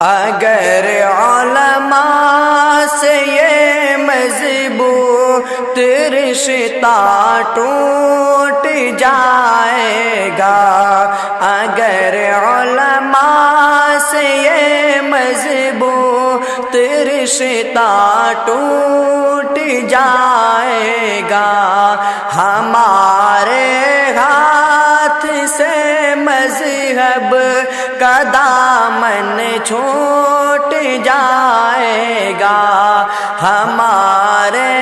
اگر علماء سے یہ مضبوط رشتہ ٹوٹ جائے گا، اگر علماء سے یہ مضبوط رشتہ ٹوٹ جائے گا، ہمارے ہاتھ سے مذہب کا دامن چھوٹ جائے گا، ہمارے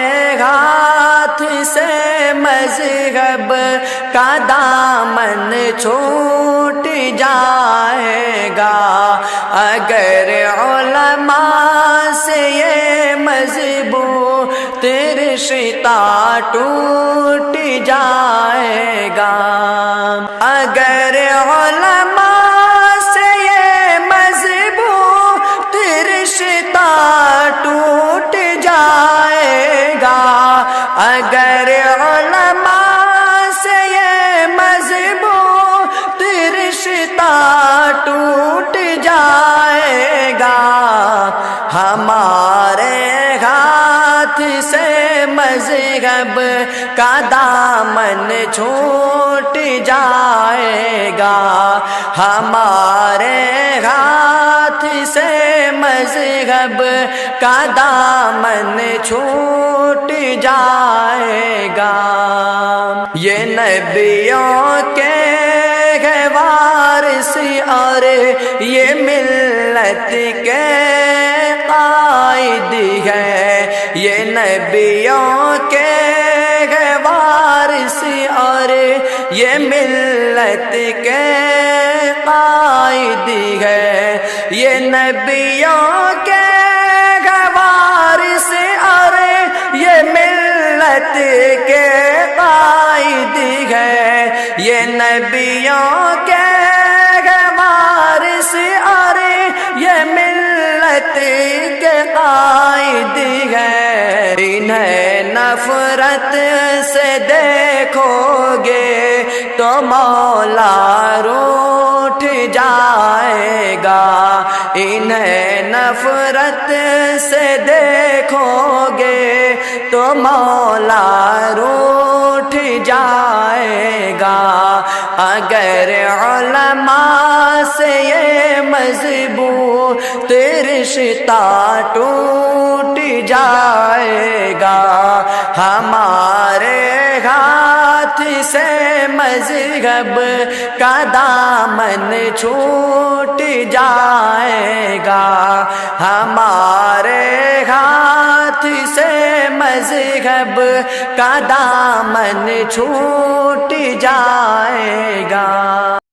ہاتھ سے مذہب کا دامن چھوٹ جائے گا، اگر علماء سے یہ مضبوط رشتہ ٹوٹ جائے گا، اگر علماء سے یہ مضبوط رشتہ ٹوٹ جائے گا، اگر علماء سے یہ مضبوط رشتہ ٹوٹ جائے گا، ہمارے ہاتھ سے مذہب کا دامن چھوٹ جائے گا، ہمارے ہاتھ سے مذہب کا دامن چھوٹ جائے گا، یہ نبیوں کے وارث اور یہ ملت کے قائد ہے، یہ نبیوں کے وارث اور یہ ملت کے قائد ہے، یہ نبیوں کے وارث اور یہ ملت کے قائد ہے، یہ نبیوں کے وارث اور یہ ملت کے قائد ہے، انہیں نفرت سے دیکھو گے تو مولا روٹھ جائے گا، انہیں نفرت سے دیکھو گے تو مولا روٹھ جائے گا، اگر علماء سے یہ مضبوط رشتہ ٹوٹ جائے گا، ہمارے ہاتھ سے مذہب کا دامن چھوٹ جائے گا، ہمارے ہاتھ سے مذہب کا دامن چھوٹ جائے گا۔